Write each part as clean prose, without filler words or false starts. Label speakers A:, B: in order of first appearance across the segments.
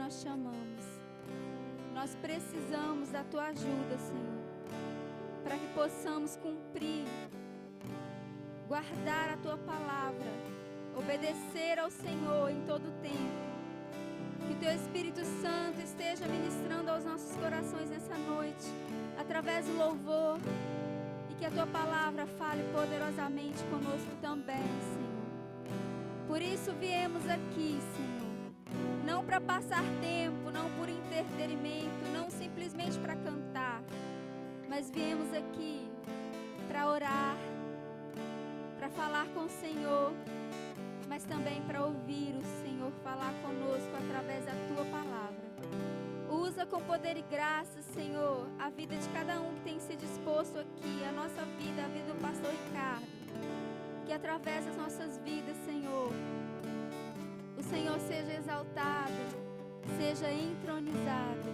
A: nós te amamos. Nós precisamos da tua ajuda, Senhor, para que possamos cumprir, guardar a tua palavra, obedecer ao Senhor em todo o tempo. Que o teu Espírito Santo esteja ministrando aos nossos corações nessa noite, através do louvor, e que a tua palavra fale poderosamente conosco também, Senhor. Por isso viemos aqui, Senhor, não para passar tempo, não por entretenimento, não simplesmente para cantar, mas viemos aqui para orar, para falar com o Senhor, mas também para ouvir o Senhor falar conosco através da tua palavra. Usa com poder e graça, Senhor, a vida de cada um que tem se disposto aqui, a nossa vida, a vida do pastor Ricardo. Que através das nossas vidas, Senhor, o Senhor seja exaltado, seja entronizado.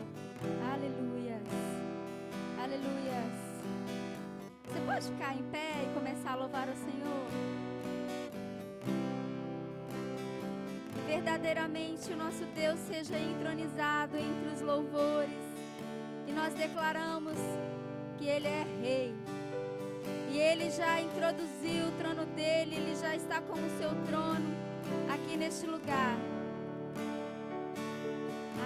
A: Aleluias, aleluias. Você pode ficar em pé e começar a louvar o Senhor? Verdadeiramente o nosso Deus seja entronizado entre os louvores, e nós declaramos que Ele é Rei, e Ele já introduziu o trono dEle, Ele já está com o seu trono aqui neste lugar.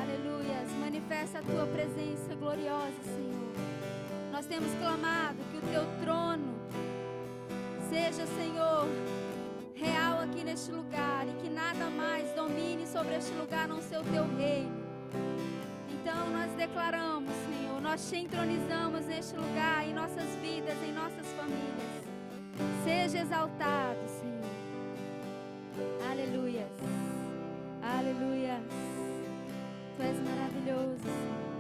A: Aleluias, manifesta a tua presença gloriosa, Senhor. Nós temos clamado que o teu trono seja, Senhor, real aqui neste lugar, e que nada mais domine sobre este lugar, não ser o teu reino. Então nós declaramos, Senhor, nós te entronizamos neste lugar, em nossas vidas, em nossas famílias. Seja exaltado, Senhor. Aleluias, aleluias. Tu és maravilhoso, Senhor.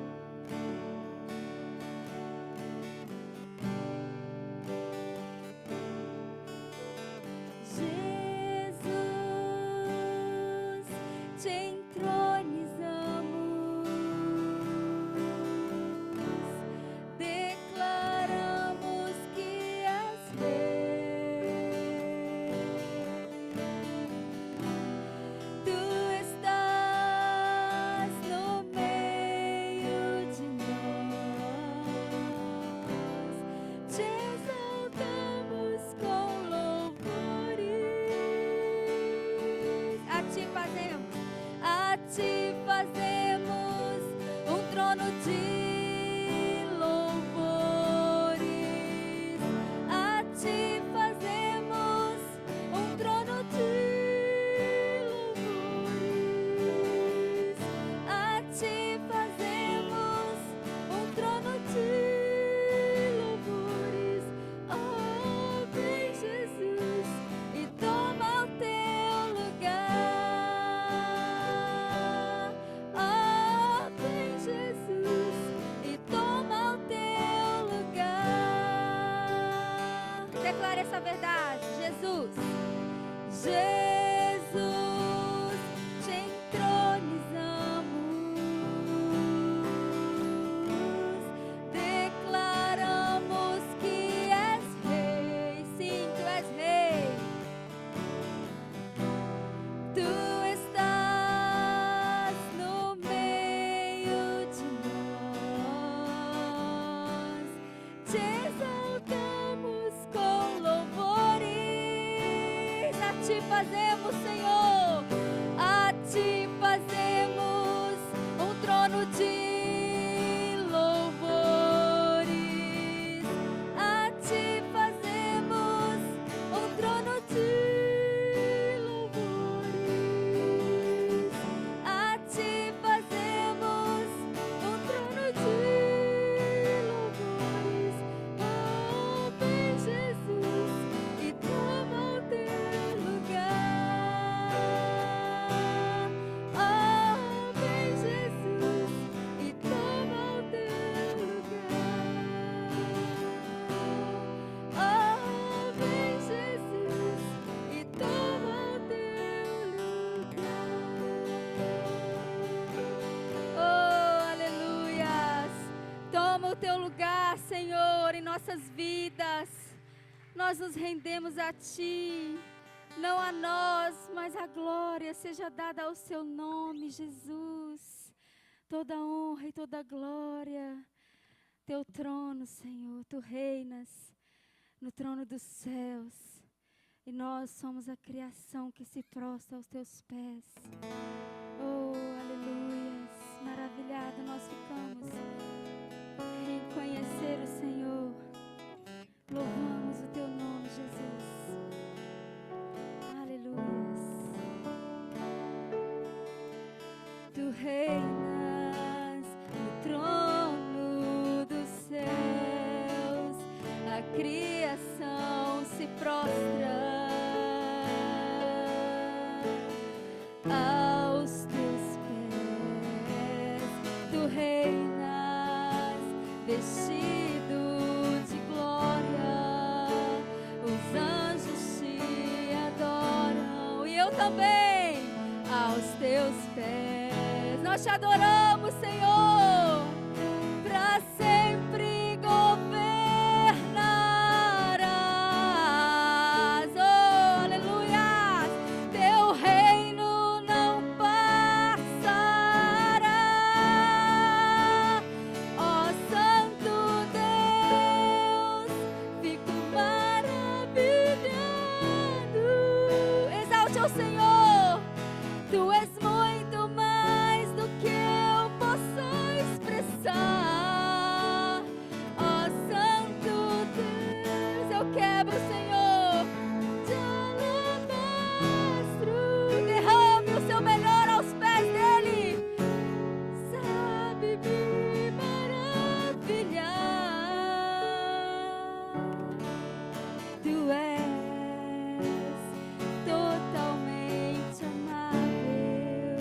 A: Nossas vidas, nós nos rendemos a Ti, não a nós, mas a glória seja dada ao Seu nome, Jesus. toda honra e toda glória. Teu trono, Senhor, Tu reinas no trono dos céus. E nós somos a criação que se prostra aos Teus pés. Oh, aleluias. Maravilhado nós ficamos em conhecer o Senhor. Louvamos o Teu nome, Jesus. Aleluias. Tu reinas no trono dos céus, a criação se prostra aos Teus pés. Tu reinas vestido de glória, os anjos te adoram e eu também aos Teus pés. Nós te adoramos, Senhor, para sempre governarás. Oh, aleluia! Teu reino não passará. Ó Santo Deus, fico maravilhado. Exalte ao Senhor. Tu és muito mais do que eu posso expressar. Ó Santo Deus, eu quebro, Senhor, de alabastro. Derrame o seu melhor aos pés dele. Sabe me maravilhar. Tu és totalmente amável,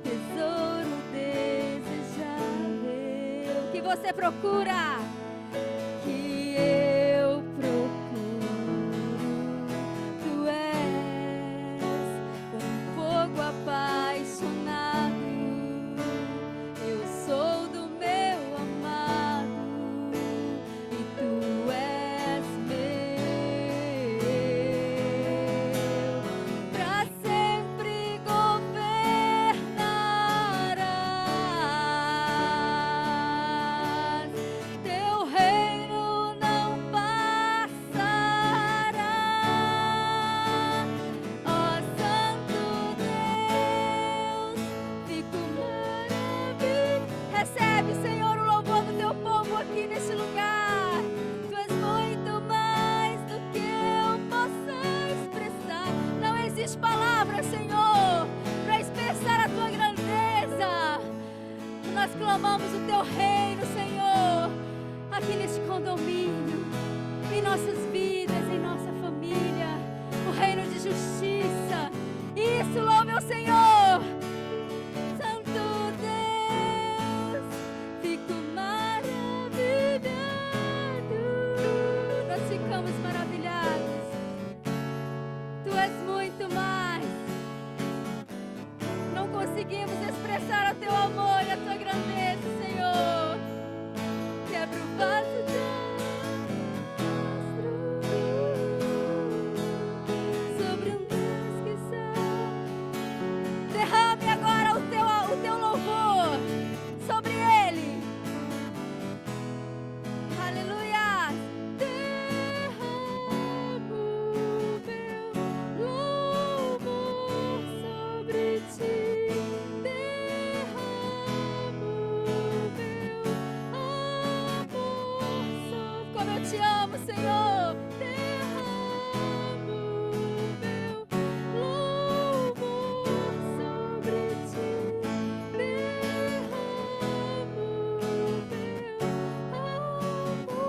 A: tesouro desejável, que você procura, que eu procuro. Tu és um fogo apaixonado, eu sou do meu amado e tu és meu. Pra sempre governarás. Teu reino não passará. Ó Santo Deus, fico maravilhado. Recebe, Senhor, o louvor do Teu povo aqui neste lugar. Tu és muito mais do que eu posso expressar. Não existe palavra, Senhor, para expressar a Tua grandeza. Nós clamamos o Teu reino, Senhor, aqui neste condomínio, em nossas vidas, em nossa família. O reino de justiça. Isso, louve ao Senhor. Santo Deus, fico maravilhado. Nós ficamos maravilhados. Tu és muito mais. Não conseguimos expressar o Teu amor e a Tua grandeza, Senhor. Quebra o vaso de alabastro sobre um Deus que sabe. Derrame agora o teu louvor sobre Ele. Aleluia! Derramo meu louvor sobre Ti. Derramo meu amor sobre. Como eu Te amo, Senhor. Derramo meu louvor sobre Ti. Derramo meu amor.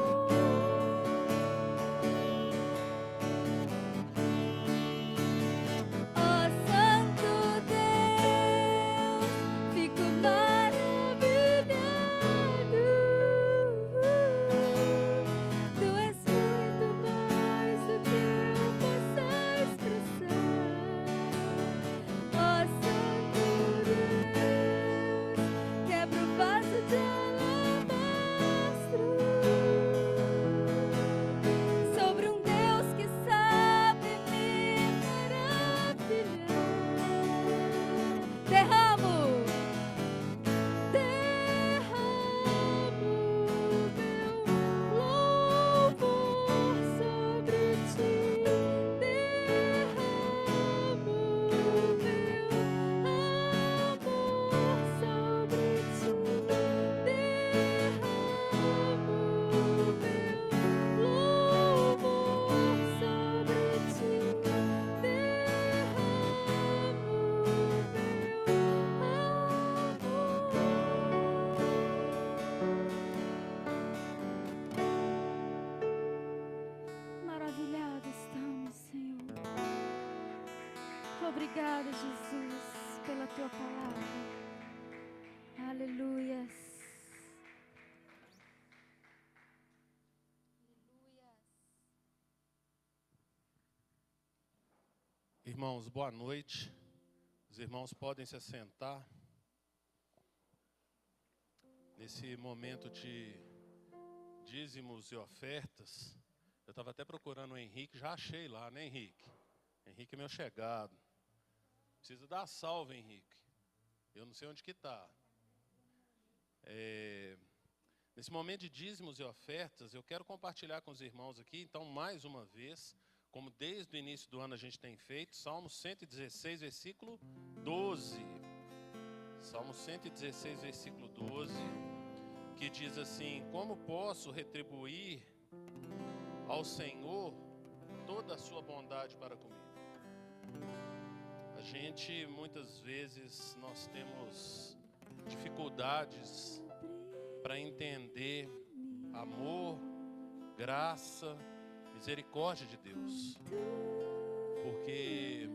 A: Ó Santo Deus, fico maravilhado. Tu és muito Obrigada, Jesus, pela tua palavra. Aleluias.
B: Irmãos, boa noite. Os irmãos podem se assentar. Nesse momento de dízimos e ofertas, eu estava até procurando o Henrique, já achei lá, né, Henrique? Henrique é meu chegado. Preciso dar salve, Henrique. Eu não sei onde que está. Nesse momento de dízimos e ofertas, eu quero compartilhar com os irmãos aqui, então, mais uma vez, como desde o início do ano a gente tem feito, Salmo 116, versículo 12. Salmo 116, versículo 12, que diz assim: como posso retribuir ao Senhor toda a sua bondade para comigo? A gente, muitas vezes, nós temos dificuldades para entender amor, graça, misericórdia de Deus. Porque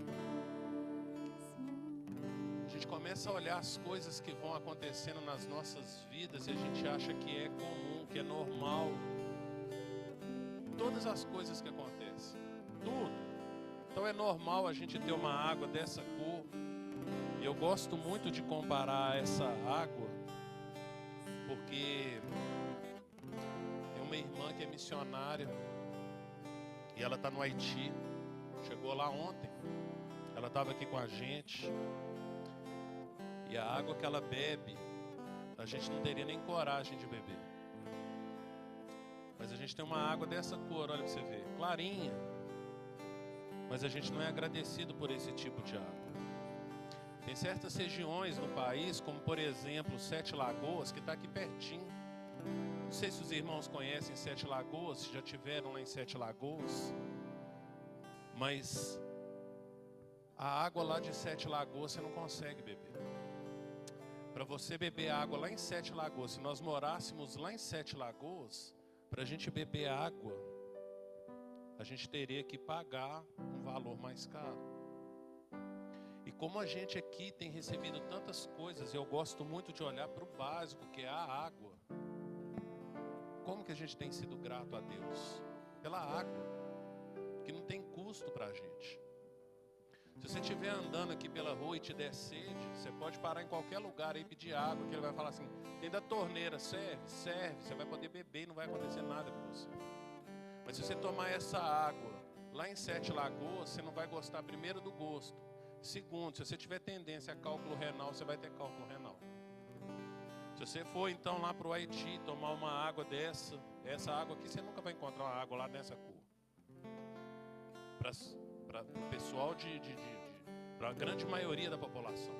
B: a gente começa a olhar as coisas que vão acontecendo nas nossas vidas e a gente acha que é comum, que é normal. Todas as coisas que acontecem, tudo. Então é normal a gente ter uma água dessa cor. E eu gosto muito de comparar essa água, porque tem uma irmã que é missionária e ela está no Haiti. Chegou lá ontem. Ela estava aqui com a gente. E a água que ela bebe, a gente não teria nem coragem de beber. Mas a gente tem uma água dessa cor, olha para você ver, clarinha. Mas a gente não é agradecido por esse tipo de água. Tem certas regiões no país, como por exemplo Sete Lagoas, que está aqui pertinho. Não sei se os irmãos conhecem Sete Lagoas, se já tiveram lá em Sete Lagoas. Mas a água lá de Sete Lagoas você não consegue beber. Para você beber água lá em Sete Lagoas, se nós morássemos lá em Sete Lagoas, para a gente beber água, a gente teria que pagar um valor mais caro. E como a gente aqui tem recebido tantas coisas, eu gosto muito de olhar para o básico, que é a água. Como que a gente tem sido grato a Deus? Pela água, que não tem custo para a gente. Se você estiver andando aqui pela rua e te der sede, você pode parar em qualquer lugar e pedir água, que ele vai falar assim: tem da torneira, serve, você vai poder beber e não vai acontecer nada com você. Mas se você tomar essa água lá em Sete Lagoas, você não vai gostar, primeiro, do gosto. Segundo, se você tiver tendência a cálculo renal, você vai ter cálculo renal. Se você for então lá para o Haiti tomar uma água dessa, essa água aqui, você nunca vai encontrar uma água lá nessa cor. Para o pessoal, para a grande maioria da população.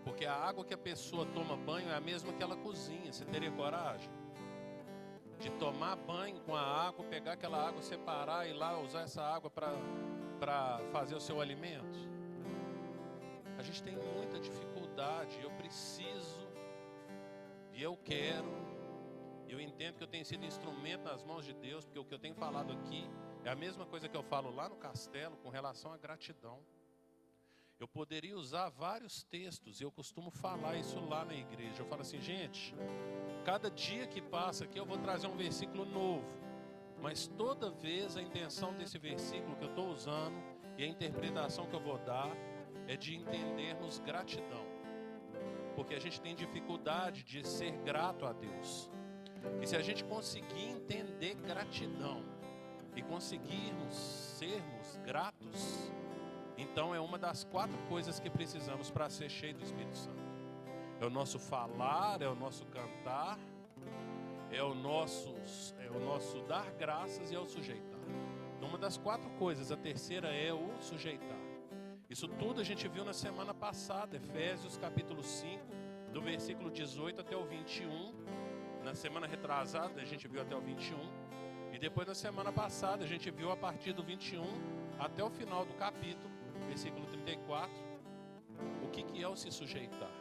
B: Porque a água que a pessoa toma banho é a mesma que ela cozinha. Você teria coragem de tomar banho com a água, pegar aquela água, separar e ir lá usar essa água para fazer o seu alimento? A gente tem muita dificuldade. Eu preciso e eu quero. Eu entendo que eu tenho sido instrumento nas mãos de Deus, porque o que eu tenho falado aqui é a mesma coisa que eu falo lá no castelo com relação à gratidão. Eu poderia usar vários textos, e eu costumo falar isso lá na igreja. Eu falo assim: gente, cada dia que passa aqui eu vou trazer um versículo novo. Mas toda vez a intenção desse versículo que eu estou usando e a interpretação que eu vou dar é de entendermos gratidão. Porque a gente tem dificuldade de ser grato a Deus. E se a gente conseguir entender gratidão e conseguirmos sermos gratos, então é uma das 4 coisas que precisamos para ser cheio do Espírito Santo. É o nosso falar, é o nosso cantar, é o nosso dar graças e é o sujeitar. Então, uma das 4 coisas, a terceira é o sujeitar. Isso tudo a gente viu na semana passada, Efésios capítulo 5, do versículo 18 até o 21. Na semana retrasada a gente viu até o 21. E depois na semana passada a gente viu a partir do 21 até o final do capítulo, versículo 34, o que é o se sujeitar.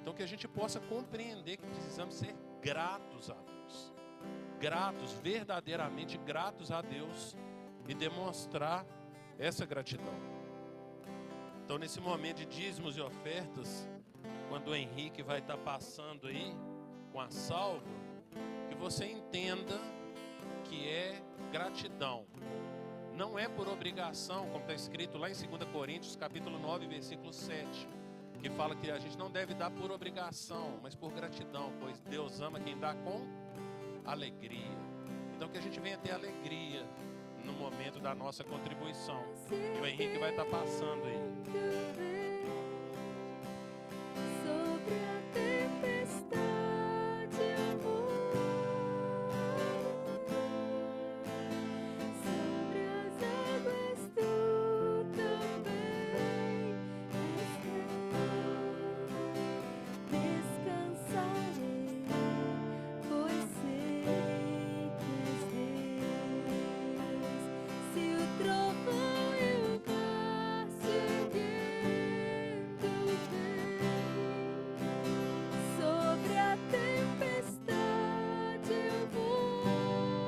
B: Então que a gente possa compreender que precisamos ser gratos a Deus. Gratos, verdadeiramente gratos a Deus. E demonstrar essa gratidão. Então, nesse momento de dízimos e ofertas, quando o Henrique vai estar passando aí com a salva, que você entenda que é gratidão. Não é por obrigação, como está escrito lá em 2 Coríntios, capítulo 9, versículo 7, que fala que a gente não deve dar por obrigação, mas por gratidão, pois Deus ama quem dá com alegria. Então que a gente venha ter alegria no momento da nossa contribuição. E o Henrique vai estar passando aí.
A: Sobre a tempestade, amor, sobre as águas tu também descansarei, pois sei que és Deus. Se o trovão e o mar se erguendo sobre a tempestade eu voarei,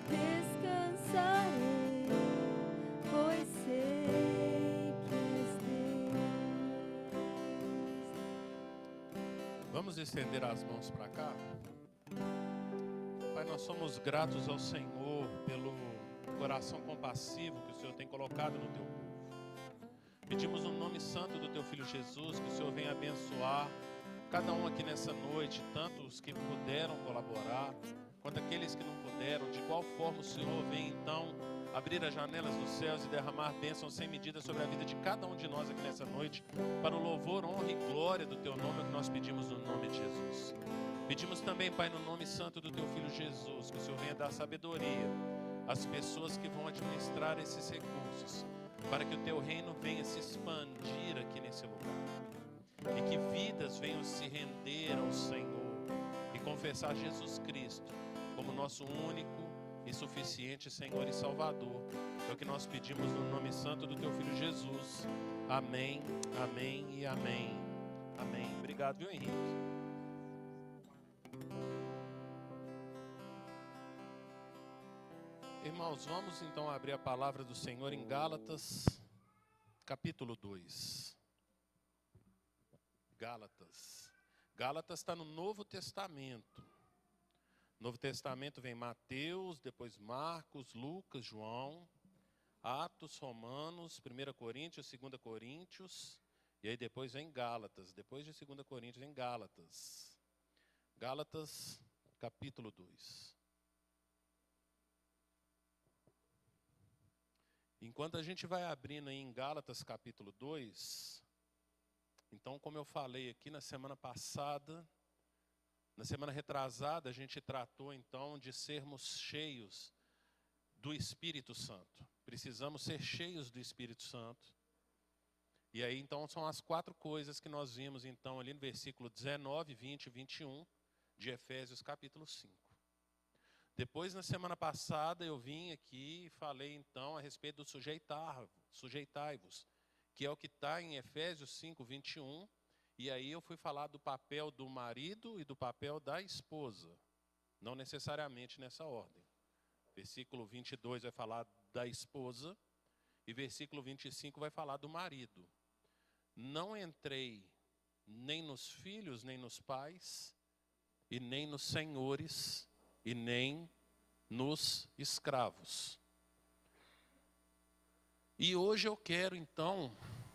A: descansarei, pois sei que és Deus.
B: Vamos estender as mãos para cá? Pai, nós somos gratos ao Senhor pelo coração compassivo que o Senhor tem colocado no teu povo. Pedimos no nome santo do teu Filho Jesus que o Senhor venha abençoar cada um aqui nessa noite, tanto os que puderam colaborar, quanto aqueles que não puderam. De igual forma o Senhor vem então abrir as janelas dos céus e derramar bênçãos sem medida sobre a vida de cada um de nós aqui nessa noite, para o louvor, honra e glória do teu nome, é o que nós pedimos no nome de Jesus. Pedimos também, Pai, no nome santo do teu Filho Jesus, que o Senhor venha dar sabedoria às pessoas que vão administrar esses recursos, para que o teu reino venha se expandir aqui nesse lugar, e que vidas venham se render ao Senhor e confessar Jesus Cristo como nosso único e suficiente Senhor e Salvador. É o que nós pedimos no nome santo do teu Filho Jesus. Amém, amém e amém. Amém. Obrigado, viu, Henrique? Irmãos, vamos então abrir a palavra do Senhor em Gálatas, capítulo 2. Gálatas. Gálatas está no Novo Testamento. Novo Testamento vem Mateus, depois Marcos, Lucas, João, Atos, Romanos, 1 Coríntios, 2 Coríntios, e aí depois vem Gálatas. Depois de 2 Coríntios vem Gálatas. Gálatas, capítulo 2. Enquanto a gente vai abrindo aí em Gálatas, capítulo 2, então, como eu falei aqui na semana passada, na semana retrasada, a gente tratou então de sermos cheios do Espírito Santo. Precisamos ser cheios do Espírito Santo. E aí então são as 4 coisas que nós vimos então ali no versículo 19, 20 e 21 de Efésios capítulo 5. Depois, na semana passada, eu vim aqui e falei então a respeito do sujeitai-vos, que é o que está em Efésios 5, 21. E aí eu fui falar do papel do marido e do papel da esposa, não necessariamente nessa ordem. Versículo 22 vai falar da esposa e versículo 25 vai falar do marido. Não entrei nem nos filhos, nem nos pais, e nem nos senhores, e nem nos escravos. E hoje eu quero então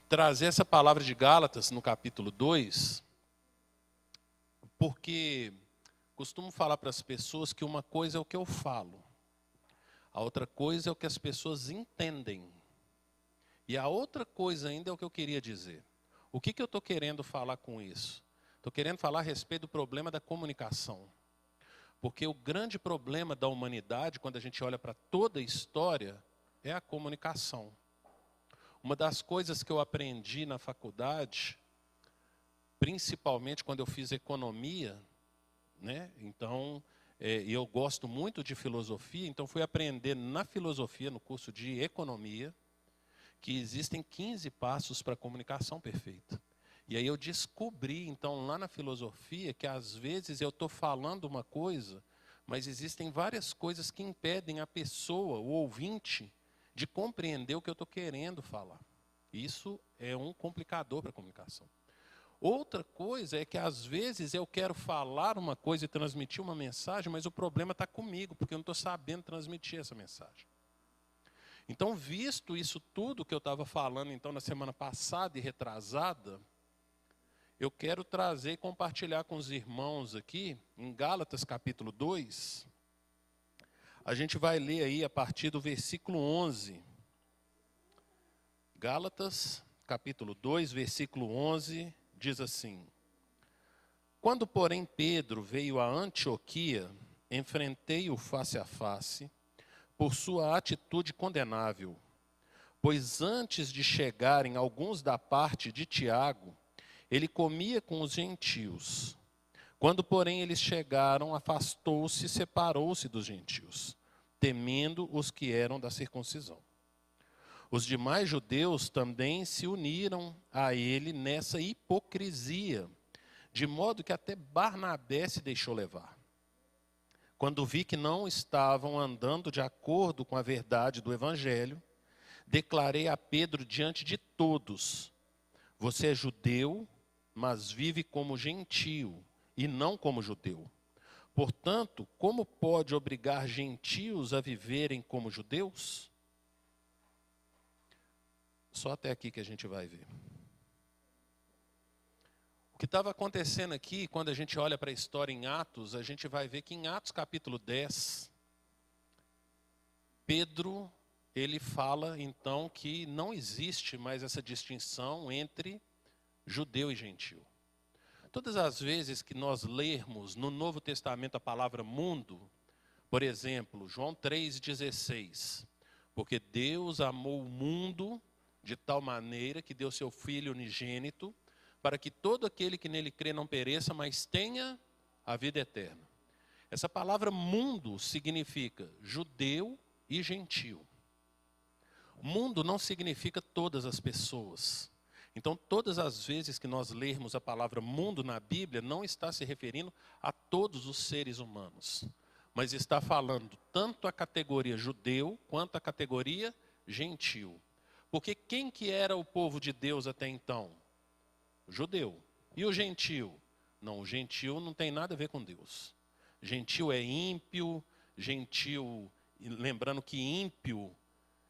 B: trazer essa palavra de Gálatas no capítulo 2, porque costumo falar para as pessoas que uma coisa é o que eu falo, a outra coisa é o que as pessoas entendem, e a outra coisa ainda é o que eu queria dizer. O que eu estou querendo falar com isso? Estou querendo falar a respeito do problema da comunicação, porque o grande problema da humanidade, quando a gente olha para toda a história, é a comunicação. Uma das coisas que eu aprendi na faculdade, principalmente quando eu fiz economia, né? Então, eu gosto muito de filosofia, então fui aprender na filosofia, no curso de economia, que existem 15 passos para a comunicação perfeita. E aí eu descobri, então, lá na filosofia, que às vezes eu estou falando uma coisa, mas existem várias coisas que impedem a pessoa, o ouvinte, de compreender o que eu estou querendo falar. Isso é um complicador para a comunicação. Outra coisa é que às vezes eu quero falar uma coisa e transmitir uma mensagem, mas o problema está comigo, porque eu não estou sabendo transmitir essa mensagem. Então, visto isso tudo que eu estava falando então na semana passada e retrasada, eu quero trazer e compartilhar com os irmãos aqui, em Gálatas capítulo 2, a gente vai ler aí a partir do versículo 11. Gálatas capítulo 2, versículo 11, diz assim: Quando, porém, Pedro veio a Antioquia, enfrentei-o face a face, por sua atitude condenável. Pois antes de chegarem alguns da parte de Tiago, ele comia com os gentios. Quando, porém, eles chegaram, afastou-se e separou-se dos gentios, temendo os que eram da circuncisão. Os demais judeus também se uniram a ele nessa hipocrisia, de modo que até Barnabé se deixou levar. Quando vi que não estavam andando de acordo com a verdade do evangelho, declarei a Pedro diante de todos: você é judeu, mas vive como gentio e não como judeu. Portanto, como pode obrigar gentios a viverem como judeus? Só até aqui que a gente vai ver. O que estava acontecendo aqui, quando a gente olha para a história em Atos, a gente vai ver que em Atos capítulo 10, Pedro, ele fala então que não existe mais essa distinção entre judeu e gentio. Todas as vezes que nós lermos no Novo Testamento a palavra mundo, por exemplo, João 3,16, porque Deus amou o mundo de tal maneira que deu seu Filho unigênito, para que todo aquele que nele crê não pereça, mas tenha a vida eterna. Essa palavra mundo significa judeu e gentio. Mundo não significa todas as pessoas. Então, todas as vezes que nós lermos a palavra mundo na Bíblia, não está se referindo a todos os seres humanos, mas está falando tanto a categoria judeu quanto a categoria gentio. Porque quem que era o povo de Deus até então? O judeu. E o gentio? Não, o gentio não tem nada a ver com Deus. Gentio é ímpio, gentio, lembrando que ímpio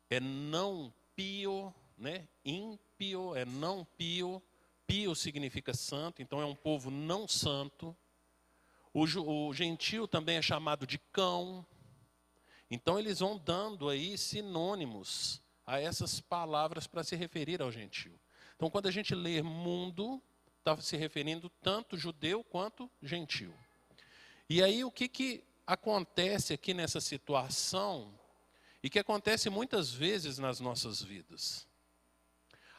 B: é não pio, né? Ímpio é não pio, pio significa santo, então é um povo não santo. O gentio também é chamado de cão. Então eles vão dando aí sinônimos a essas palavras para se referir ao gentio. Então quando a gente lê mundo, está se referindo tanto judeu quanto gentio. E aí o que acontece aqui nessa situação, e que acontece muitas vezes nas nossas vidas?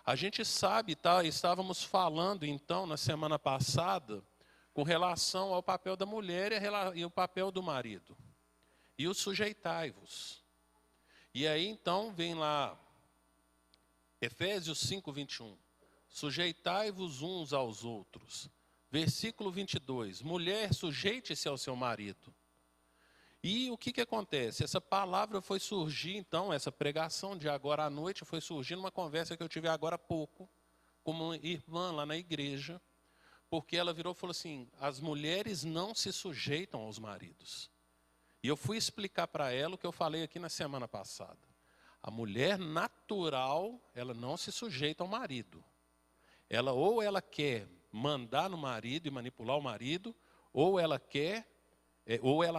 B: A gente sabe, estávamos falando então na semana passada, com relação ao papel da mulher e o papel do marido. E o sujeitai-vos. E aí então vem lá, Efésios 5:21. Sujeitai-vos uns aos outros. Versículo 22. Mulher, sujeite-se ao seu marido. E o que acontece? Essa palavra foi surgir, então, essa pregação de agora à noite foi surgir numa conversa que eu tive agora há pouco, com uma irmã lá na igreja, porque ela virou e falou assim: as mulheres não se sujeitam aos maridos. E eu fui explicar para ela o que eu falei aqui na semana passada. A mulher natural, ela não se sujeita ao marido. Ou ela quer mandar no marido e manipular o marido, ou ela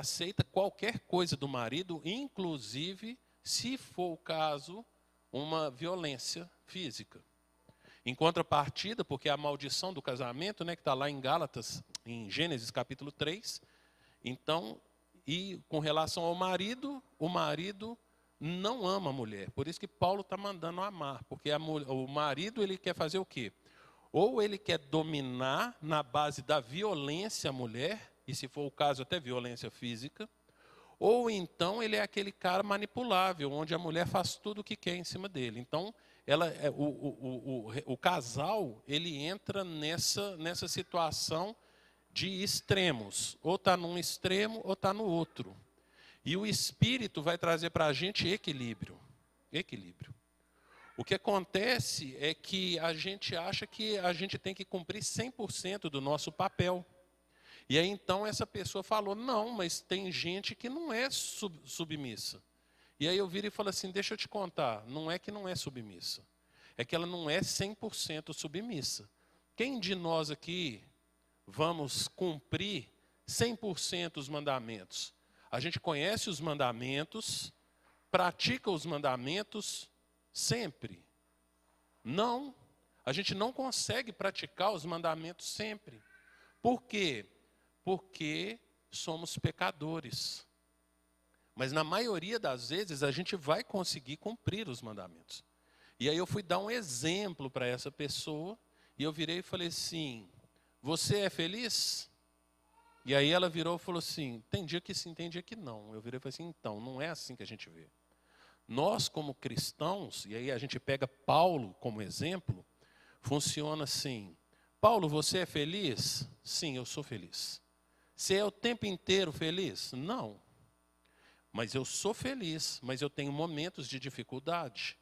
B: aceita qualquer coisa do marido, inclusive, se for o caso, uma violência física. Em contrapartida, porque a maldição do casamento, né, que está lá em Gálatas, em Gênesis capítulo 3, então, e com relação ao marido, o marido não ama a mulher. Por isso que Paulo está mandando amar, porque o marido ele quer fazer o quê? Ou ele quer dominar na base da violência a mulher, e se for o caso até violência física, ou então ele é aquele cara manipulável, onde a mulher faz tudo o que quer em cima dele. Então, o casal, ele entra nessa situação de extremos. Ou está num extremo, ou está no outro. E o Espírito vai trazer para a gente equilíbrio. Equilíbrio. O que acontece é que a gente acha que a gente tem que cumprir 100% do nosso papel. E aí então essa pessoa falou, não, mas tem gente que não é submissa. E aí eu viro e falo assim, deixa eu te contar, não é que não é submissa. É que ela não é 100% submissa. Quem de nós aqui vamos cumprir 100% os mandamentos? A gente conhece os mandamentos, pratica os mandamentos sempre. Não, a gente não consegue praticar os mandamentos sempre. Por quê? Porque somos pecadores. Mas na maioria das vezes a gente vai conseguir cumprir os mandamentos. E aí eu fui dar um exemplo para essa pessoa, e eu virei e falei assim, você é feliz? E aí ela virou e falou assim, tem dia que sim, tem dia que não. Eu virei e falei assim, então, não é assim que a gente vê. Nós como cristãos, e aí a gente pega Paulo como exemplo, funciona assim, Paulo, você é feliz? Sim, eu sou feliz. Você é o tempo inteiro feliz? Não. Mas eu sou feliz, mas eu tenho momentos de dificuldade.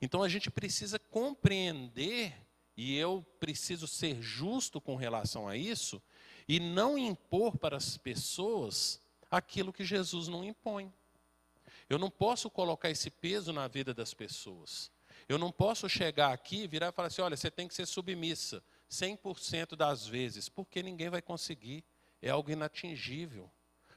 B: Então a gente precisa compreender, e eu preciso ser justo com relação a isso, e não impor para as pessoas aquilo que Jesus não impõe. Eu não posso colocar esse peso na vida das pessoas. Eu não posso chegar aqui e virar e falar assim, olha, você tem que ser submissa 100% das vezes, porque ninguém vai conseguir, é algo inatingível.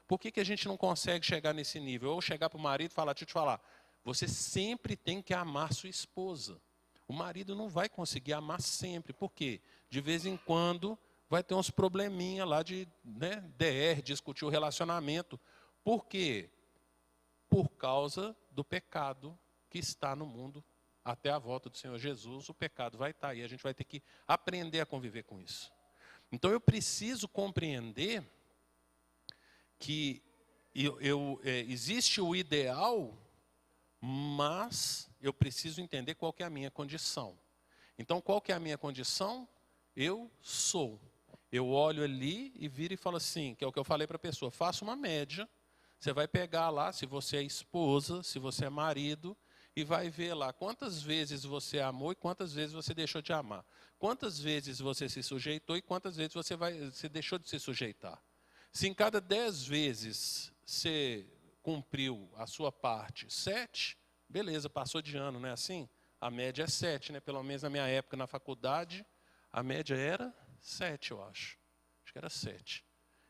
B: Por que a gente não consegue chegar nesse nível? Ou chegar para o marido e falar, deixa eu te falar, você sempre tem que amar sua esposa. O marido não vai conseguir amar sempre. Por quê? De vez em quando vai ter uns probleminha lá de DR, discutir o relacionamento. Por quê? Por causa do pecado que está no mundo. Até a volta do Senhor Jesus, o pecado vai estar. E a gente vai ter que aprender a conviver com isso. Então eu preciso compreender que existe o ideal, mas eu preciso entender qual que é a minha condição. Então, qual que é a minha condição? Eu sou. Eu olho ali e viro e falo assim, que é o que eu falei para a pessoa, faça uma média, você vai pegar lá, se você é esposa, se você é marido, e vai ver lá quantas vezes você amou e quantas vezes você deixou de amar. Quantas vezes você se sujeitou e quantas vezes você deixou de se sujeitar. Se em cada 10 vezes você cumpriu a sua parte 7, beleza, passou de ano, não é assim? A média é 7, né? Pelo menos na minha época na faculdade, a média era 7, eu acho. Acho que era 7.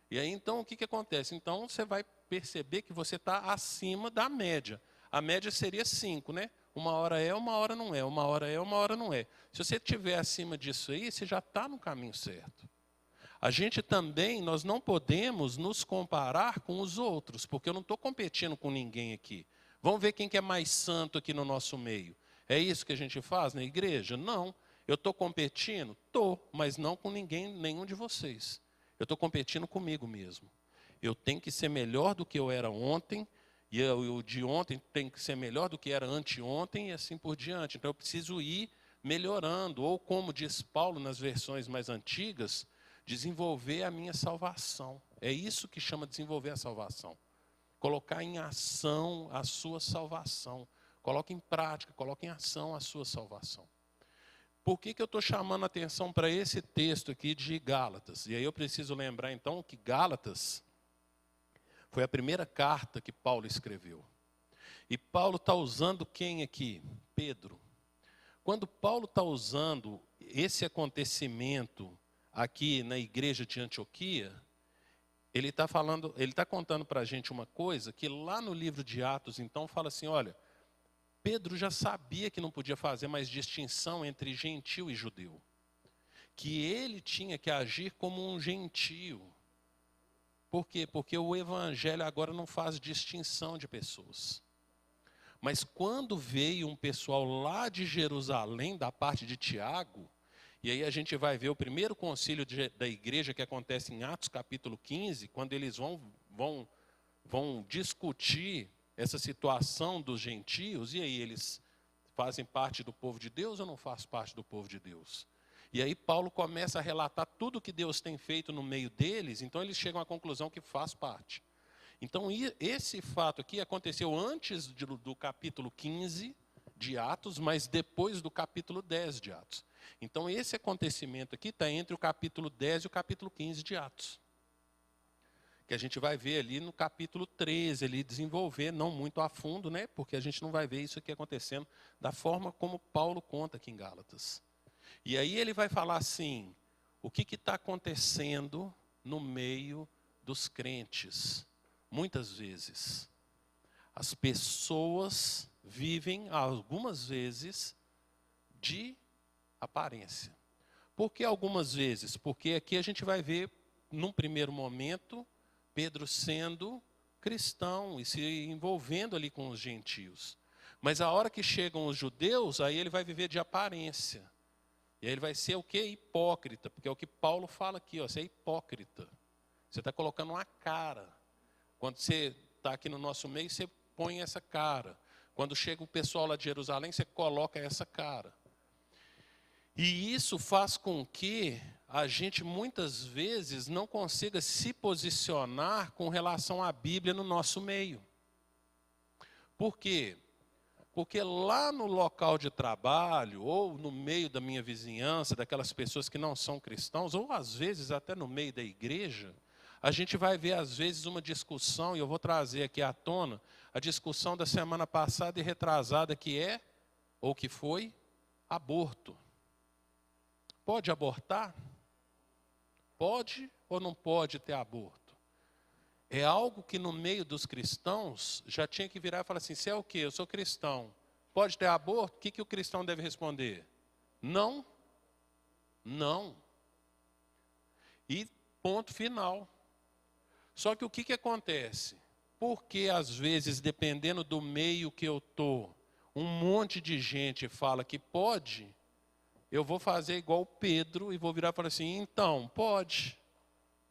B: E aí então o que acontece? Então você vai perceber que você está acima da média. A média seria 5, né? Uma hora é, uma hora não é. Uma hora é, uma hora não é. Se você estiver acima disso aí, você já está no caminho certo. A gente também, nós não podemos nos comparar com os outros, porque eu não estou competindo com ninguém aqui. Vamos ver quem que é mais santo aqui no nosso meio. É isso que a gente faz na igreja? Não. Eu estou competindo? Estou, mas não com ninguém, nenhum de vocês. Eu estou competindo comigo mesmo. Eu tenho que ser melhor do que eu era ontem, e o de ontem tem que ser melhor do que era anteontem, e assim por diante. Então eu preciso ir melhorando, ou como diz Paulo nas versões mais antigas, desenvolver a minha salvação. É isso que chama desenvolver a salvação. Colocar em ação a sua salvação. Coloque em prática, coloque em ação a sua salvação. Por que eu estou chamando a atenção para esse texto aqui de Gálatas? E aí eu preciso lembrar então que Gálatas foi a primeira carta que Paulo escreveu. E Paulo está usando quem aqui? Pedro. Quando Paulo está usando esse acontecimento aqui na igreja de Antioquia, ele está contando para a gente uma coisa que lá no livro de Atos, então, fala assim, olha, Pedro já sabia que não podia fazer mais distinção entre gentil e judeu. Que ele tinha que agir como um gentio. Por quê? Porque o evangelho agora não faz distinção de pessoas. Mas quando veio um pessoal lá de Jerusalém, da parte de Tiago, e aí a gente vai ver o primeiro concílio da igreja que acontece em Atos capítulo 15, quando eles vão discutir essa situação dos gentios, e aí eles fazem parte do povo de Deus ou não fazem parte do povo de Deus? E aí Paulo começa a relatar tudo que Deus tem feito no meio deles, então eles chegam à conclusão que faz parte. Então esse fato aqui aconteceu antes do capítulo 15 de Atos, mas depois do capítulo 10 de Atos. Então esse acontecimento aqui está entre o capítulo 10 e o capítulo 15 de Atos. Que a gente vai ver ali no capítulo 13, ele desenvolver, não muito a fundo, né? Porque a gente não vai ver isso aqui acontecendo da forma como Paulo conta aqui em Gálatas. E aí ele vai falar assim, o que está acontecendo no meio dos crentes? Muitas vezes, as pessoas vivem, algumas vezes, de aparência. Por que algumas vezes? Porque aqui a gente vai ver, num primeiro momento, Pedro sendo cristão e se envolvendo ali com os gentios. Mas a hora que chegam os judeus, aí ele vai viver de aparência. E aí ele vai ser o quê? Hipócrita, porque é o que Paulo fala aqui, ó, você é hipócrita. Você está colocando uma cara. Quando você está aqui no nosso meio, você põe essa cara. Quando chega o pessoal lá de Jerusalém, você coloca essa cara. E isso faz com que a gente muitas vezes não consiga se posicionar com relação à Bíblia no nosso meio. Por quê? Porque lá no local de trabalho, ou no meio da minha vizinhança, daquelas pessoas que não são cristãos, ou às vezes até no meio da igreja, a gente vai ver às vezes uma discussão, e eu vou trazer aqui à tona, a discussão da semana passada e retrasada que é, ou que foi, aborto. Pode abortar? Pode ou não pode ter aborto? É algo que no meio dos cristãos já tinha que virar e falar assim, você é o quê? Eu sou cristão. Pode ter aborto? O que o cristão deve responder? Não. Não. E ponto final. Só que o que acontece? Porque às vezes, dependendo do meio que eu estou, um monte de gente fala que pode, eu vou fazer igual Pedro e vou virar e falar assim, então, pode.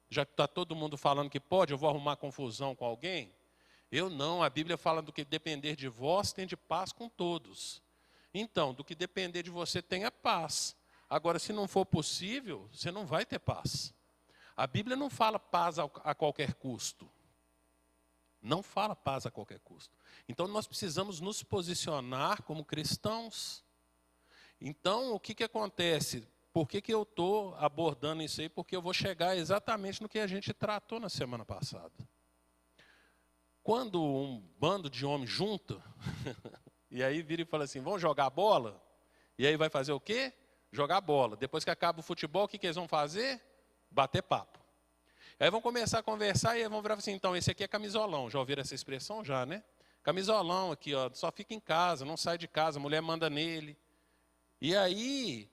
B: Já que está todo mundo falando que pode, eu vou arrumar confusão com alguém? Eu não, a Bíblia fala do que depender de vós, tem de paz com todos. Então, do que depender de você, tenha paz. Agora, se não for possível, você não vai ter paz. A Bíblia não fala paz a qualquer custo. Não fala paz a qualquer custo. Então, nós precisamos nos posicionar como cristãos. Então, o que acontece? Por que eu estou abordando isso aí? Porque eu vou chegar exatamente no que a gente tratou na semana passada. Quando um bando de homens junta, e aí vira e fala assim, vamos jogar bola? E aí vai fazer o quê? Jogar bola. Depois que acaba o futebol, o que eles vão fazer? Bater papo. Aí vão começar a conversar e aí vão virar assim, então, esse aqui é camisolão. Já ouviram essa expressão? Já, né? Camisolão aqui, ó, só fica em casa, não sai de casa, a mulher manda nele. E aí,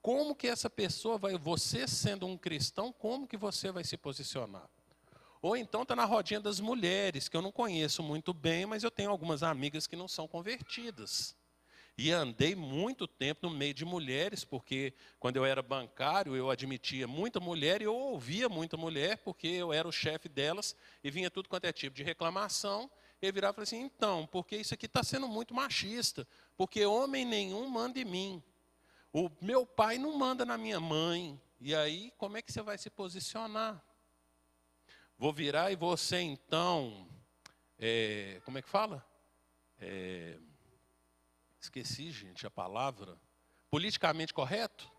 B: como que essa pessoa vai, você sendo um cristão, como que você vai se posicionar? Ou então está na rodinha das mulheres, que eu não conheço muito bem, mas eu tenho algumas amigas que não são convertidas. E andei muito tempo no meio de mulheres, porque quando eu era bancário, eu admitia muita mulher e eu ouvia muita mulher, porque eu era o chefe delas e vinha tudo quanto é tipo de reclamação. E eu virava e falava assim, então, porque isso aqui está sendo muito machista, porque homem nenhum manda em mim. O meu pai não manda na minha mãe. E aí, como é que você vai se posicionar? Vou virar e você, então, como é que fala? Esqueci, gente, a palavra. Politicamente correto?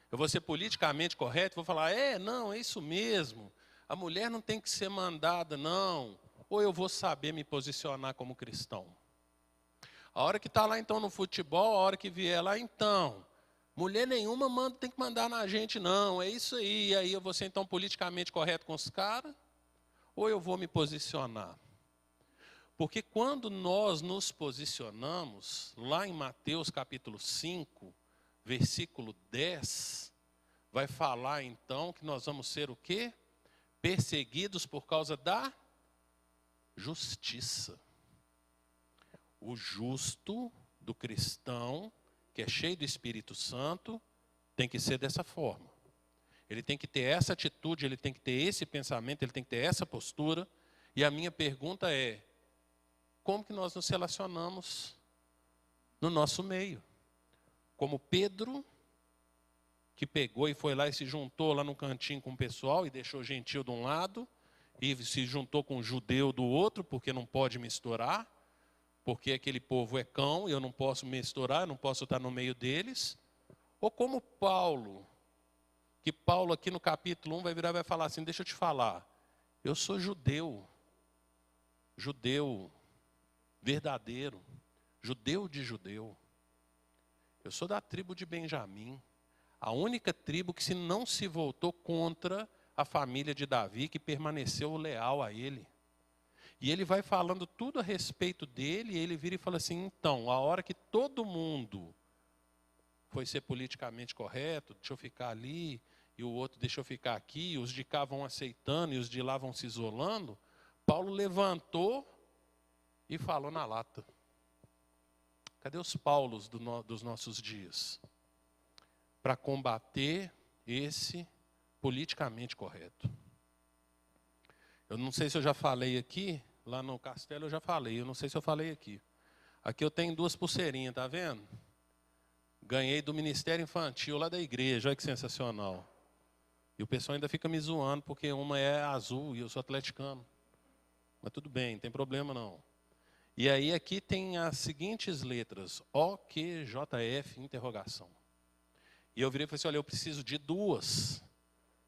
B: Eu vou ser politicamente correto, vou falar, não, é isso mesmo. A mulher não tem que ser mandada, não. Ou eu vou saber me posicionar como cristão? A hora que está lá, então, no futebol, a hora que vier lá, então, mulher nenhuma tem que mandar na gente, não. É isso aí. E aí eu vou ser, então, politicamente correto com os caras? Ou eu vou me posicionar? Porque quando nós nos posicionamos, lá em Mateus capítulo 5, versículo 10, vai falar então que nós vamos ser o quê? Perseguidos por causa da justiça. O justo do cristão, que é cheio do Espírito Santo, tem que ser dessa forma. Ele tem que ter essa atitude, ele tem que ter esse pensamento, ele tem que ter essa postura. E a minha pergunta é, como que nós nos relacionamos no nosso meio. Como Pedro, que pegou e foi lá e se juntou lá no cantinho com o pessoal e deixou gentil de um lado, e se juntou com o judeu do outro, porque não pode misturar, porque aquele povo é cão e eu não posso misturar, eu não posso estar no meio deles. Ou como Paulo, que Paulo aqui no capítulo 1 vai virar e vai falar assim, deixa eu te falar, eu sou judeu verdadeiro, judeu de judeu. Eu sou da tribo de Benjamim, a única tribo que não se voltou contra a família de Davi, que permaneceu leal a ele. E ele vai falando tudo a respeito dele, e ele vira e fala assim, então, a hora que todo mundo foi ser politicamente correto, deixa eu ficar ali, e o outro deixa eu ficar aqui, e os de cá vão aceitando, e os de lá vão se isolando, Paulo levantou e falou na lata. Cadê os Paulos dos nossos dias? Para combater esse politicamente correto. Eu não sei se eu já falei aqui, lá no castelo eu já falei, eu não sei se eu falei aqui. Aqui eu tenho 2 pulseirinhas, tá vendo? Ganhei do Ministério Infantil lá da igreja, olha que sensacional. E o pessoal ainda fica me zoando porque uma é azul e eu sou atleticano. Mas tudo bem, não tem problema não. E aí aqui tem as seguintes letras, OQJF, interrogação. E eu virei e falei assim, olha, eu preciso de 2,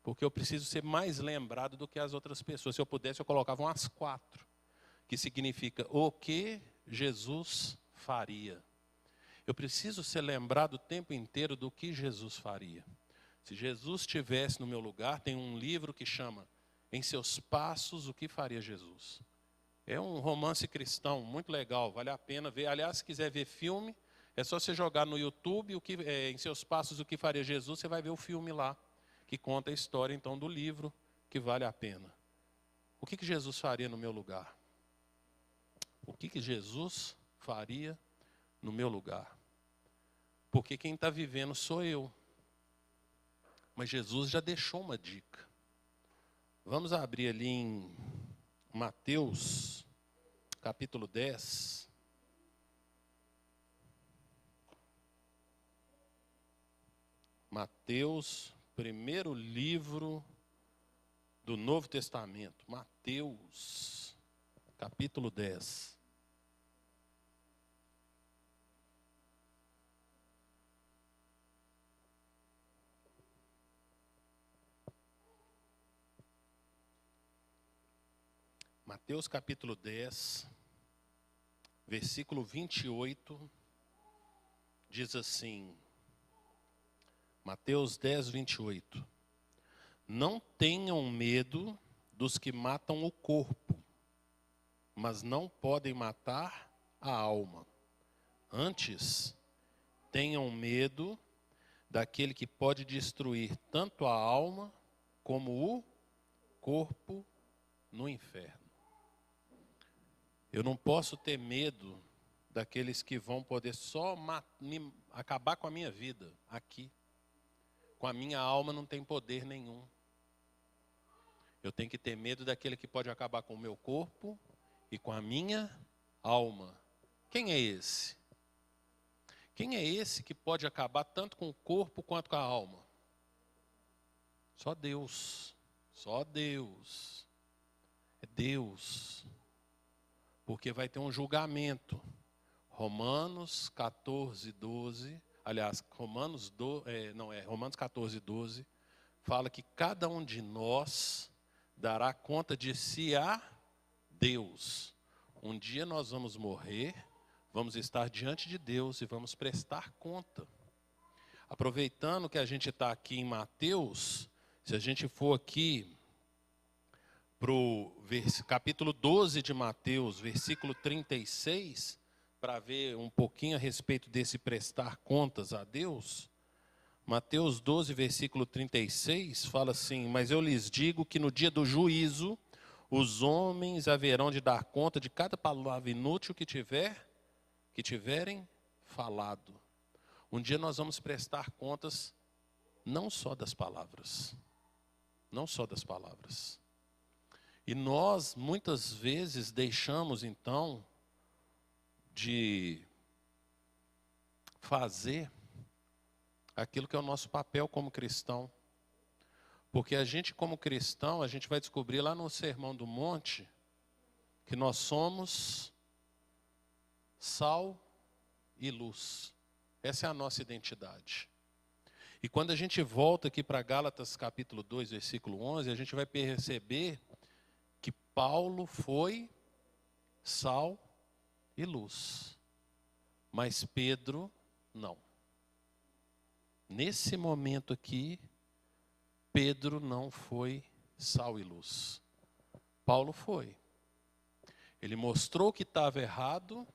B: porque eu preciso ser mais lembrado do que as outras pessoas. Se eu pudesse, eu colocava umas 4, que significa o que Jesus faria. Eu preciso ser lembrado o tempo inteiro do que Jesus faria. Se Jesus estivesse no meu lugar, tem um livro que chama Em Seus Passos, o que faria Jesus? É um romance cristão muito legal, vale a pena ver. Aliás, se quiser ver filme, é só você jogar no YouTube Em Seus Passos, o que faria Jesus, você vai ver o filme lá, que conta a história então do livro, que vale a pena. O que Jesus faria no meu lugar? O que Jesus faria no meu lugar? Porque quem está vivendo sou eu. Mas Jesus já deixou uma dica. Vamos abrir ali em Mateus, capítulo 10. Mateus, primeiro livro do Novo Testamento. Mateus, capítulo 10. Mateus capítulo 10, versículo 28, diz assim, Mateus 10, 28. Não tenham medo dos que matam o corpo, mas não podem matar a alma. Antes, tenham medo daquele que pode destruir tanto a alma como o corpo no inferno. Eu não posso ter medo daqueles que vão poder só acabar com a minha vida aqui. Com a minha alma não tem poder nenhum. Eu tenho que ter medo daquele que pode acabar com o meu corpo e com a minha alma. Quem é esse? Quem é esse que pode acabar tanto com o corpo quanto com a alma? Só Deus. Só Deus. É Deus. Porque vai ter um julgamento. Romanos 14, 12. Aliás, Romanos 14, 12. Fala que cada um de nós dará conta de si a Deus. Um dia nós vamos morrer, vamos estar diante de Deus e vamos prestar conta. Aproveitando que a gente está aqui em Mateus, se a gente for aqui para o capítulo 12 de Mateus, versículo 36, para ver um pouquinho a respeito desse prestar contas a Deus. Mateus 12, versículo 36, fala assim, mas eu lhes digo que no dia do juízo, os homens haverão de dar conta de cada palavra inútil que tiverem falado. Um dia nós vamos prestar contas não só das palavras. Não só das palavras. E nós, muitas vezes, deixamos, então, de fazer aquilo que é o nosso papel como cristão. Porque a gente, como cristão, a gente vai descobrir lá no Sermão do Monte que nós somos sal e luz. Essa é a nossa identidade. E quando a gente volta aqui para Gálatas capítulo 2, versículo 11, a gente vai perceber que Paulo foi sal e luz, mas Pedro não. Nesse momento aqui, Pedro não foi sal e luz. Paulo foi. Ele mostrou que estava errado,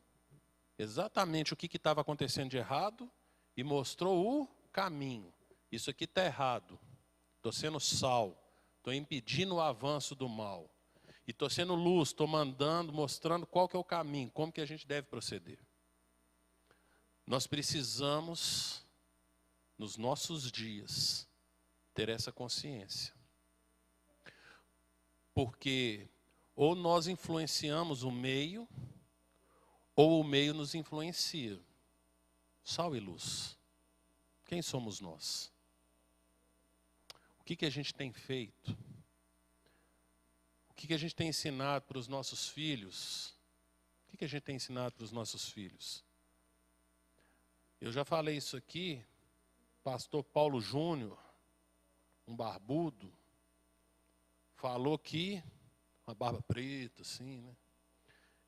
B: exatamente o que estava acontecendo de errado, e mostrou o caminho. Isso aqui está errado. Estou sendo sal, estou impedindo o avanço do mal. E estou sendo luz, estou mandando, mostrando qual que é o caminho, como que a gente deve proceder. Nós precisamos, nos nossos dias, ter essa consciência. Porque ou nós influenciamos o meio, ou o meio nos influencia. Sal e luz. Quem somos nós? O que a gente tem feito? O que a gente tem ensinado para os nossos filhos? O que a gente tem ensinado para os nossos filhos? Eu já falei isso aqui, pastor Paulo Júnior, um barbudo, falou que, uma barba preta assim, né?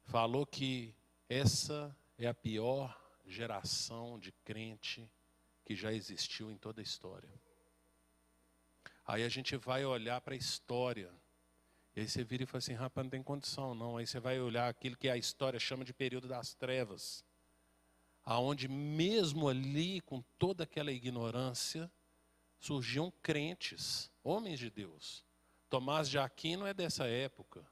B: Falou que essa é a pior geração de crente que já existiu em toda a história. Aí a gente vai olhar para a história. E aí você vira e fala assim, rapaz, não tem condição não. Aí você vai olhar aquilo que a história chama de período das trevas. Aonde mesmo ali, com toda aquela ignorância, surgiam crentes, homens de Deus. Tomás de Aquino é dessa época.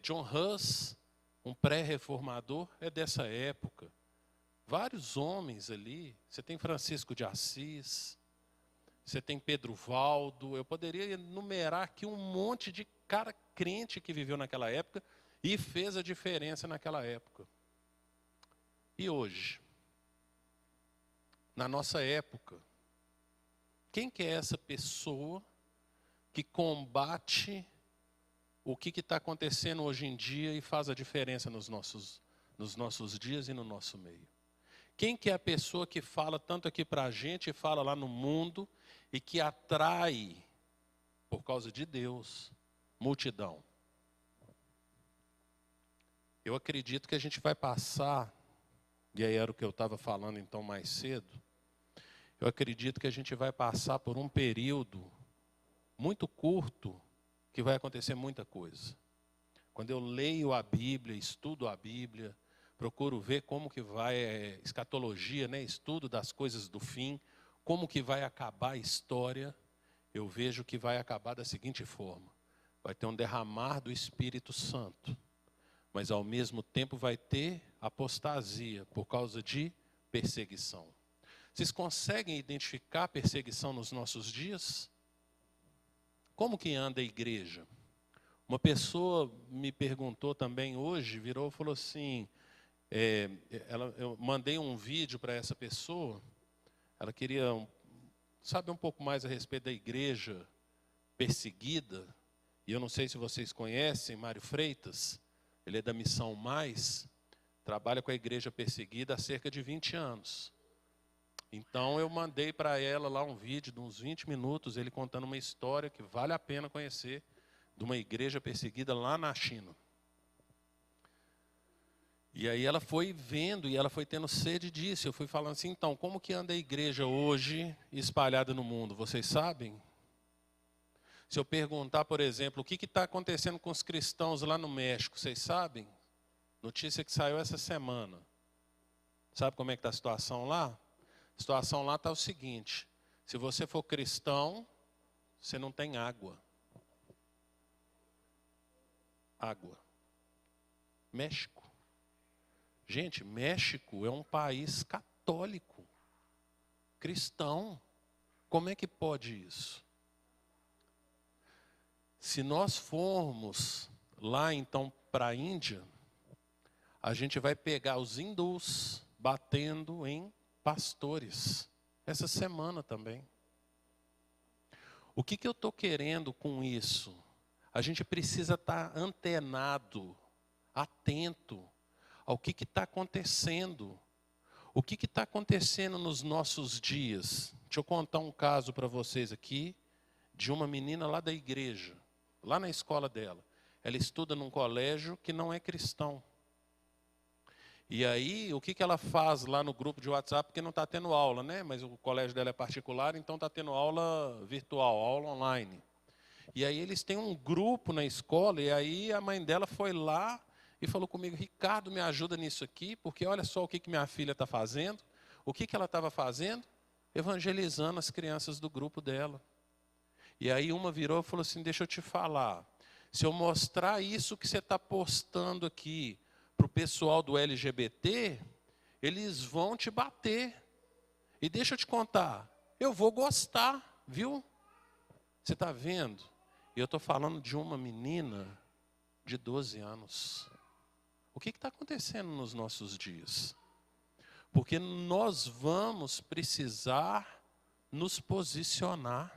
B: John Hus, um pré-reformador, é dessa época. Vários homens ali. Você tem Francisco de Assis, você tem Pedro Valdo. Eu poderia enumerar aqui um monte de cara crente que viveu naquela época e fez a diferença naquela época. E hoje, na nossa época, quem que é essa pessoa que combate o que está acontecendo hoje em dia e faz a diferença nos nossos dias e no nosso meio? Quem que é a pessoa que fala tanto aqui para a gente e fala lá no mundo e que atrai, por causa de Deus, multidão? Eu acredito que a gente vai passar, e aí era o que eu estava falando então mais cedo, eu acredito que a gente vai passar por um período muito curto que vai acontecer muita coisa. Quando eu leio a Bíblia, estudo a Bíblia, procuro ver como que vai, escatologia, né, estudo das coisas do fim, como que vai acabar a história, eu vejo que vai acabar da seguinte forma. Vai ter um derramar do Espírito Santo, mas ao mesmo tempo vai ter apostasia por causa de perseguição. Vocês conseguem identificar a perseguição nos nossos dias? Como que anda a igreja? Uma pessoa me perguntou também hoje, virou e falou assim, eu mandei um vídeo para essa pessoa, ela queria saber um pouco mais a respeito da igreja perseguida, e eu não sei se vocês conhecem Mário Freitas, ele é da Missão Mais, trabalha com a igreja perseguida há cerca de 20 anos. Então eu mandei para ela lá um vídeo de uns 20 minutos, ele contando uma história que vale a pena conhecer, de uma igreja perseguida lá na China. E aí ela foi vendo e ela foi tendo sede disso. Eu fui falando assim, então, como que anda a igreja hoje espalhada no mundo? Vocês sabem? Se eu perguntar, por exemplo, o que está acontecendo com os cristãos lá no México, vocês sabem? Notícia que saiu essa semana. Sabe como é que está a situação lá? A situação lá está o seguinte, se você for cristão, você não tem água. Água. México. Gente, México é um país católico, cristão. Como é que pode isso? Se nós formos lá então para a Índia, a gente vai pegar os hindus batendo em pastores. Essa semana também. O que eu estou querendo com isso? A gente precisa estar antenado, atento ao que está acontecendo. O que está acontecendo nos nossos dias? Deixa eu contar um caso para vocês aqui, de uma menina lá da igreja, lá na escola dela. Ela estuda num colégio que não é cristão. E aí, o que ela faz lá no grupo de WhatsApp, porque não está tendo aula, né? Mas o colégio dela é particular, então está tendo aula virtual, aula online. E aí eles têm um grupo na escola, e aí a mãe dela foi lá e falou comigo: Ricardo, me ajuda nisso aqui, porque olha só o que minha filha está fazendo. O que ela estava fazendo? Evangelizando as crianças do grupo dela. E aí uma virou e falou assim: deixa eu te falar, se eu mostrar isso que você está postando aqui para o pessoal do LGBT, eles vão te bater. E deixa eu te contar, eu vou gostar, viu? Você está vendo? E eu estou falando de uma menina de 12 anos. O que está acontecendo nos nossos dias? Porque nós vamos precisar nos posicionar.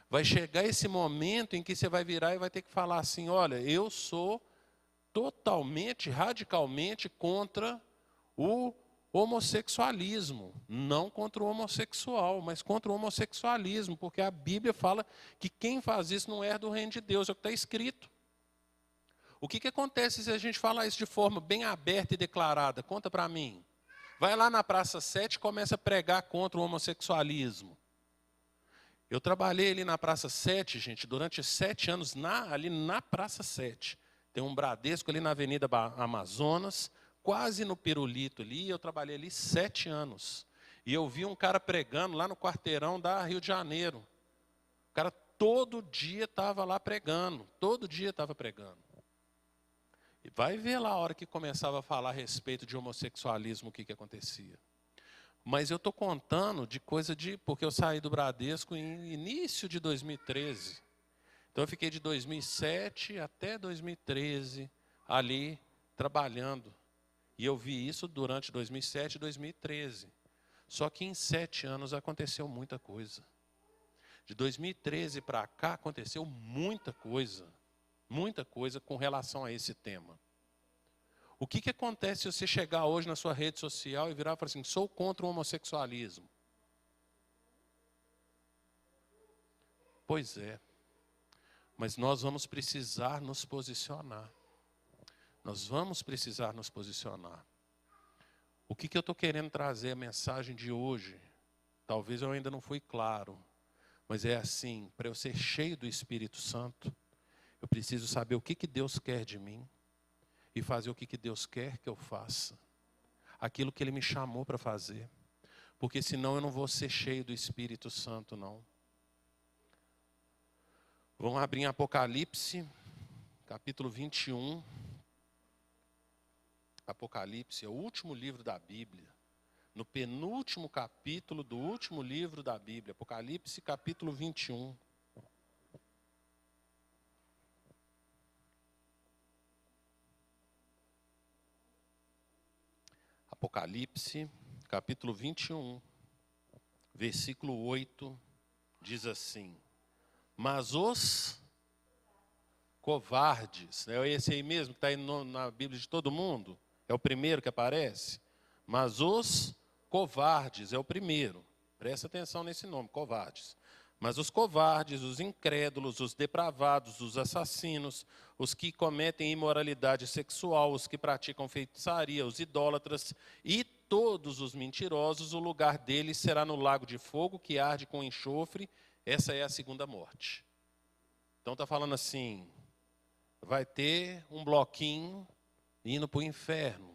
B: Vai chegar esse momento em que você vai virar e vai ter que falar assim: olha, eu sou totalmente, radicalmente contra o homossexualismo. Não contra o homossexual, mas contra o homossexualismo, porque a Bíblia fala que quem faz isso não herda o reino de Deus, é o que está escrito. O que acontece se a gente falar isso de forma bem aberta e declarada? Conta para mim. Vai lá na Praça 7 e começa a pregar contra o homossexualismo. Eu trabalhei ali na Praça 7, gente, durante 7 anos, ali na Praça 7. Tem um Bradesco ali na Avenida Amazonas, quase no Pirulito ali, eu trabalhei ali 7 anos. E eu vi um cara pregando lá no quarteirão da Rio de Janeiro. O cara todo dia estava lá pregando, todo dia estava pregando. E vai ver lá a hora que começava a falar a respeito de homossexualismo, o que acontecia. Mas eu estou contando de coisa porque eu saí do Bradesco em início de 2013. Então eu fiquei de 2007 até 2013 ali trabalhando. E eu vi isso durante 2007 e 2013. Só que em 7 anos aconteceu muita coisa. De 2013 para cá aconteceu muita coisa com relação a esse tema. O que acontece se você chegar hoje na sua rede social e virar e falar assim: sou contra o homossexualismo? Pois é. Mas nós vamos precisar nos posicionar. Nós vamos precisar nos posicionar. O que eu estou querendo trazer a mensagem de hoje? Talvez eu ainda não fui claro. Mas é assim: para eu ser cheio do Espírito Santo, eu preciso saber o que Deus quer de mim. E fazer o que Deus quer que eu faça. Aquilo que Ele me chamou para fazer. Porque senão eu não vou ser cheio do Espírito Santo, não. Vamos abrir em Apocalipse, capítulo 21. Apocalipse é o último livro da Bíblia. No penúltimo capítulo do último livro da Bíblia. Apocalipse, capítulo 21. Apocalipse, capítulo 21, versículo 8, diz assim: mas os covardes, é esse aí mesmo que está aí na Bíblia de todo mundo? É o primeiro que aparece? Mas os covardes, é o primeiro. Presta atenção nesse nome, covardes. Mas os covardes, os incrédulos, os depravados, os assassinos, os que cometem imoralidade sexual, os que praticam feitiçaria, os idólatras e todos os mentirosos, o lugar deles será no lago de fogo que arde com enxofre. Essa é a segunda morte. Então está falando assim: vai ter um bloquinho indo para o inferno.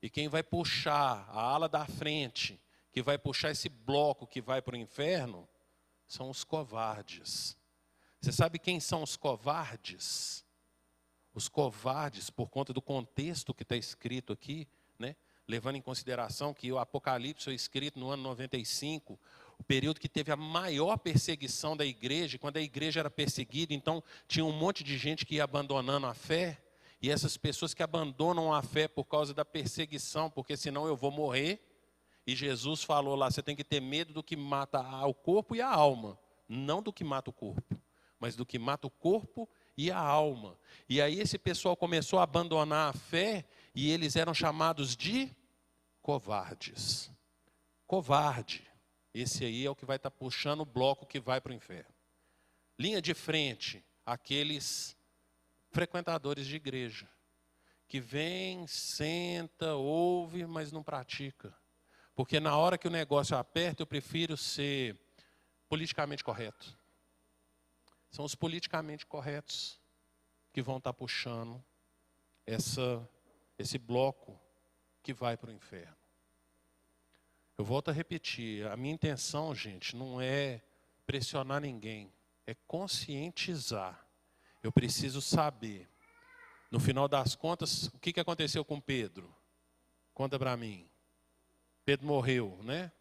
B: E quem vai puxar a ala da frente, que vai puxar esse bloco que vai para o inferno, são os covardes. Você sabe quem são os covardes? Os covardes, por conta do contexto que está escrito aqui, né? Levando em consideração que o Apocalipse foi escrito no ano 95, o período que teve a maior perseguição da igreja. Quando a igreja era perseguida, então tinha um monte de gente que ia abandonando a fé. E essas pessoas que abandonam a fé por causa da perseguição, porque senão eu vou morrer. E Jesus falou lá, você tem que ter medo do que mata o corpo e a alma. Não do que mata o corpo, mas do que mata o corpo e a alma. E aí esse pessoal começou a abandonar a fé e eles eram chamados de covardes. Covarde. Esse aí é o que vai estar puxando o bloco que vai para o inferno. Linha de frente, aqueles frequentadores de igreja, que vem, senta, ouve, mas não pratica. Porque na hora que o negócio aperta, eu prefiro ser politicamente correto. São os politicamente corretos que vão estar puxando esse bloco que vai para o inferno. Eu volto a repetir, a minha intenção, gente, não é pressionar ninguém, é conscientizar. Eu preciso saber. No final das contas, o que aconteceu com Pedro? Conta para mim. Pedro morreu, né?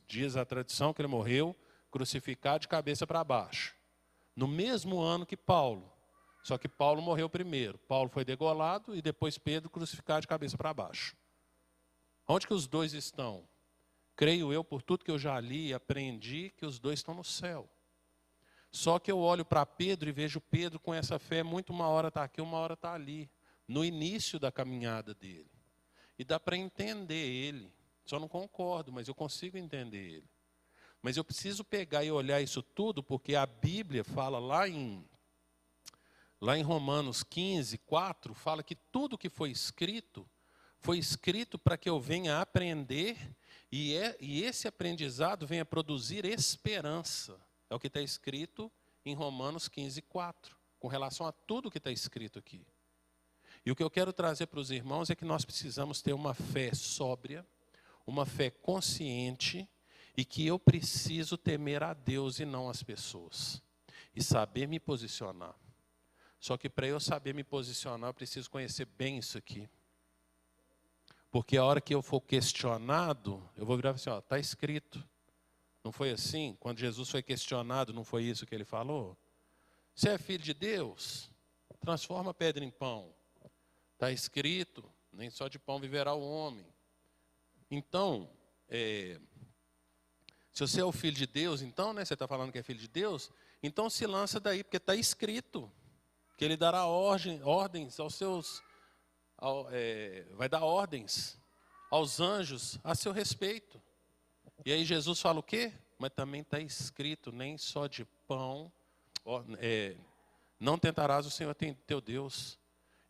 B: Diz a tradição que ele morreu crucificado de cabeça para baixo. No mesmo ano que Paulo. Só que Paulo morreu primeiro. Paulo foi degolado e depois Pedro crucificado de cabeça para baixo. Onde que os dois estão? Creio eu, por tudo que eu já li e aprendi, que os dois estão no céu. Só que eu olho para Pedro e vejo Pedro com essa fé, muito uma hora está aqui, uma hora está ali. No início da caminhada dele. E dá para entender ele. Só não concordo, mas eu consigo entender ele. Mas eu preciso pegar e olhar isso tudo, porque a Bíblia fala lá em Romanos 15, 4, fala que tudo que foi escrito para que eu venha aprender, e esse aprendizado venha produzir esperança. É o que está escrito em Romanos 15, 4, com relação a tudo que está escrito aqui. E o que eu quero trazer para os irmãos é que nós precisamos ter uma fé sóbria, uma fé consciente, e que eu preciso temer a Deus e não as pessoas. E saber me posicionar. Só que para eu saber me posicionar, eu preciso conhecer bem isso aqui. Porque a hora que eu for questionado, eu vou virar assim, ó, está escrito. Não foi assim? Quando Jesus foi questionado, não foi isso que ele falou? Você é filho de Deus? Transforma a pedra em pão. Está escrito, nem só de pão viverá o homem. Então, se você é o filho de Deus, então, né, você está falando que é filho de Deus, então se lança daí, porque está escrito que ele dará ordens aos seus, vai dar ordens aos anjos a seu respeito. E aí Jesus fala o quê? Mas também está escrito, nem só de pão, não tentarás o Senhor teu Deus.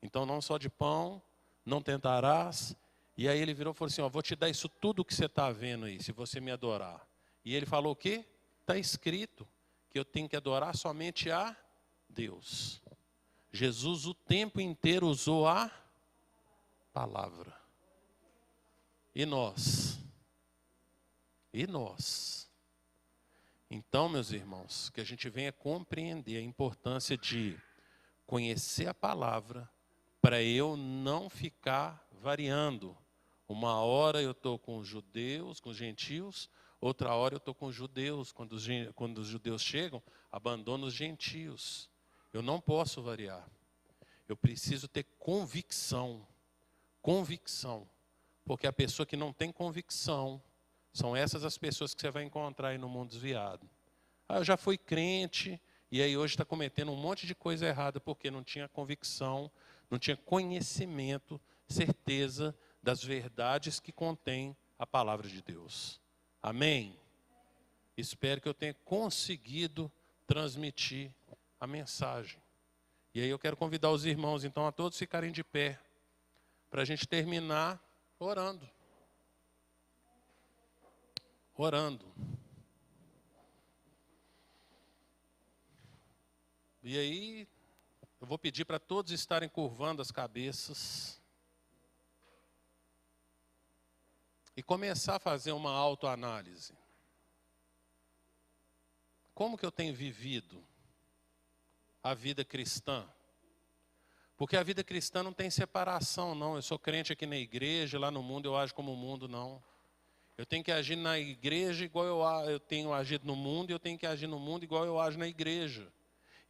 B: Então não só de pão, não tentarás. E aí ele virou e falou assim, vou te dar isso tudo que você está vendo aí, se você me adorar. E ele falou o quê? Está escrito que eu tenho que adorar somente a Deus. Jesus o tempo inteiro usou a palavra. E nós? E nós? Então, meus irmãos, que a gente venha compreender a importância de conhecer a palavra para eu não ficar variando. Uma hora eu estou com os judeus, com os gentios, outra hora eu estou com os judeus. Quando os judeus chegam, abandono os gentios. Eu não posso variar. Eu preciso ter convicção. Convicção. Porque a pessoa que não tem convicção, são essas as pessoas que você vai encontrar aí no mundo desviado. Eu já fui crente, e aí hoje está cometendo um monte de coisa errada, porque não tinha convicção, não tinha conhecimento, certeza das verdades que contém a palavra de Deus. Amém? Espero que eu tenha conseguido transmitir a mensagem. E aí eu quero convidar os irmãos, então, a todos ficarem de pé, para a gente terminar orando. Orando. E aí, eu vou pedir para todos estarem curvando as cabeças. E começar a fazer uma autoanálise. Como que eu tenho vivido a vida cristã? Porque a vida cristã não tem separação, não. Eu sou crente aqui na igreja, lá no mundo eu ajo como o mundo, não. Eu tenho que agir na igreja igual eu tenho agido no mundo, e eu tenho que agir no mundo igual eu ajo na igreja.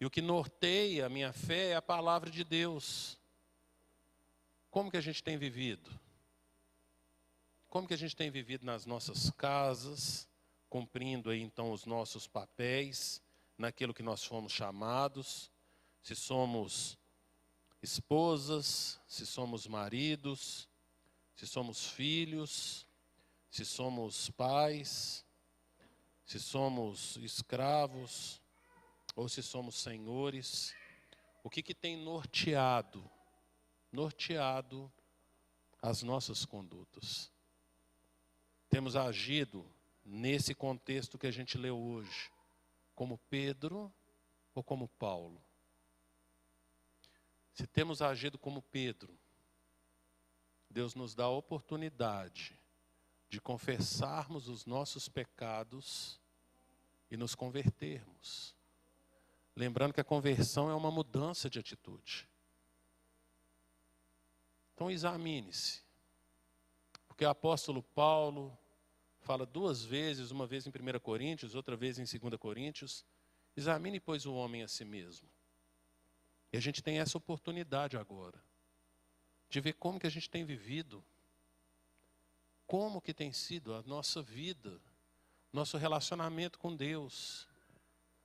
B: E o que norteia a minha fé é a palavra de Deus. Como que a gente tem vivido? Como que a gente tem vivido nas nossas casas, cumprindo aí então os nossos papéis, naquilo que nós fomos chamados, se somos esposas, se somos maridos, se somos filhos, se somos pais, se somos escravos ou se somos senhores. O que tem norteado as nossas condutas? Temos agido nesse contexto que a gente leu hoje, como Pedro ou como Paulo? Se temos agido como Pedro, Deus nos dá a oportunidade de confessarmos os nossos pecados e nos convertermos. Lembrando que a conversão é uma mudança de atitude. Então examine-se. Porque o apóstolo Paulo fala 2 vezes, uma vez em 1 Coríntios, outra vez em 2 Coríntios, examine, pois, o homem a si mesmo. E a gente tem essa oportunidade agora, de ver como que a gente tem vivido, como que tem sido a nossa vida, nosso relacionamento com Deus.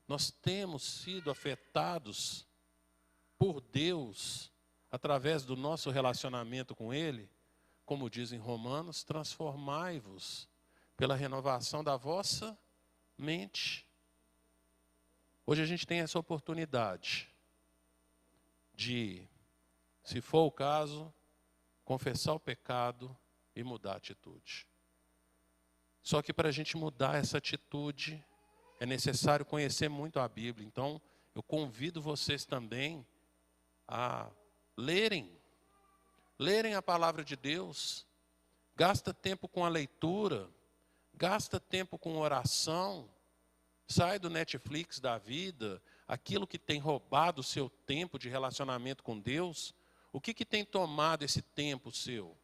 B: Nós temos sido afetados por Deus, através do nosso relacionamento com Ele, como diz em Romanos, transformai-vos pela renovação da vossa mente. Hoje a gente tem essa oportunidade de, se for o caso, confessar o pecado e mudar a atitude. Só que para a gente mudar essa atitude, é necessário conhecer muito a Bíblia. Então, eu convido vocês também a lerem a palavra de Deus. Gasta tempo com a leitura, gasta tempo com oração. Sai do Netflix da vida, aquilo que tem roubado o seu tempo de relacionamento com Deus. O que tem tomado esse tempo seu?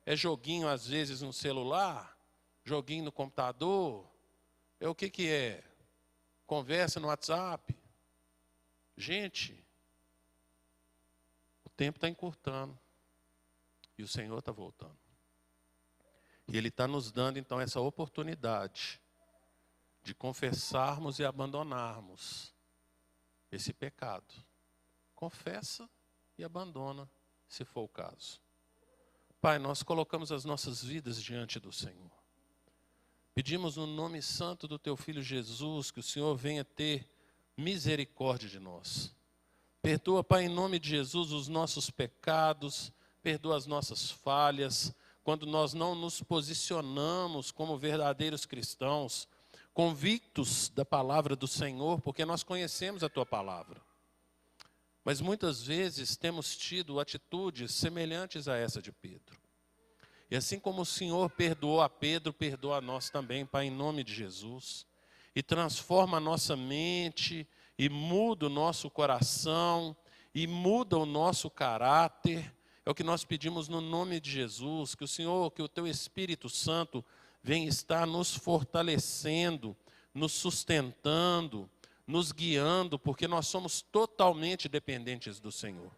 B: É joguinho às vezes no celular? Joguinho no computador? É o que é? Conversa no WhatsApp? Gente, o tempo está encurtando. E o Senhor está voltando. E Ele está nos dando então essa oportunidade de confessarmos e abandonarmos esse pecado. Confessa e abandona, se for o caso. Pai, nós colocamos as nossas vidas diante do Senhor. Pedimos no nome santo do Teu Filho Jesus, que o Senhor venha ter misericórdia de nós. Perdoa, Pai, em nome de Jesus, os nossos pecados, perdoa as nossas falhas, quando nós não nos posicionamos como verdadeiros cristãos, convictos da palavra do Senhor, porque nós conhecemos a Tua palavra. Mas muitas vezes temos tido atitudes semelhantes a essa de Pedro. E assim como o Senhor perdoou a Pedro, perdoa a nós também, Pai, em nome de Jesus. E transforma a nossa mente, e muda o nosso coração, e muda o nosso caráter. É o que nós pedimos no nome de Jesus, que o Senhor, que o Teu Espírito Santo venha estar nos fortalecendo, nos sustentando, nos guiando, porque nós somos totalmente dependentes do Senhor.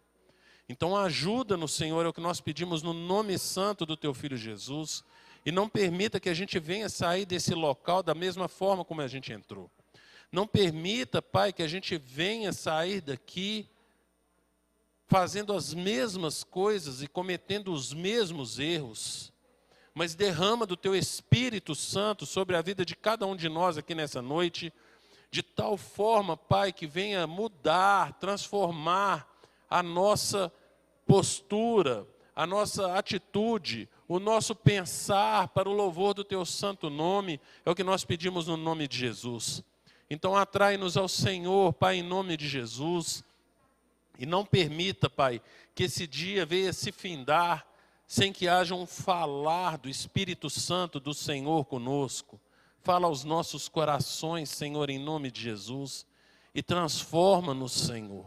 B: Então ajuda-nos, Senhor, é o que nós pedimos no nome santo do Teu Filho Jesus, e não permita que a gente venha sair desse local da mesma forma como a gente entrou. Não permita, Pai, que a gente venha sair daqui fazendo as mesmas coisas e cometendo os mesmos erros, mas derrama do Teu Espírito Santo sobre a vida de cada um de nós aqui nessa noite, de tal forma, Pai, que venha mudar, transformar a nossa postura, a nossa atitude, o nosso pensar para o louvor do Teu santo nome, é o que nós pedimos no nome de Jesus. Então atrai-nos ao Senhor, Pai, em nome de Jesus, e não permita, Pai, que esse dia venha se findar sem que haja um falar do Espírito Santo do Senhor conosco. Fala aos nossos corações, Senhor, em nome de Jesus, e transforma-nos, Senhor.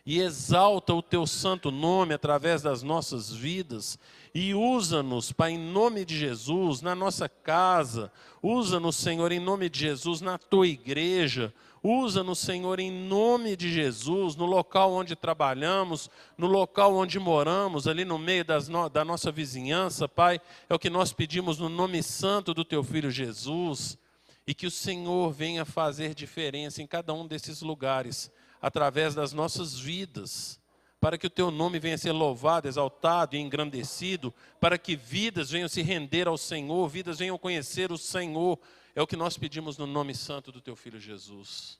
B: E exalta o Teu santo nome através das nossas vidas. E usa-nos, Pai, em nome de Jesus, na nossa casa. Usa-nos, Senhor, em nome de Jesus, na Tua igreja. Usa-nos, Senhor, em nome de Jesus, no local onde trabalhamos, no local onde moramos, ali no meio da nossa vizinhança, Pai. É o que nós pedimos no nome santo do Teu Filho Jesus. E que o Senhor venha fazer diferença em cada um desses lugares, através das nossas vidas, para que o Teu nome venha a ser louvado, exaltado e engrandecido, para que vidas venham se render ao Senhor, vidas venham conhecer o Senhor. É o que nós pedimos no nome santo do Teu Filho Jesus.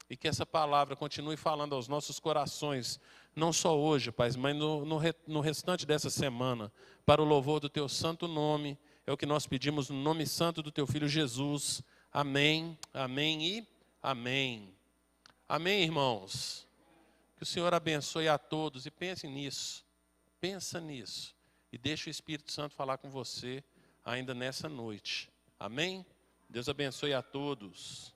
B: E que essa palavra continue falando aos nossos corações, não só hoje, Pai, mas no restante dessa semana, para o louvor do Teu santo nome. É o que nós pedimos no nome santo do Teu Filho Jesus. Amém, amém e amém. Amém, irmãos? Que o Senhor abençoe a todos e pense nisso. Pensa nisso. E deixe o Espírito Santo falar com você ainda nessa noite. Amém? Deus abençoe a todos.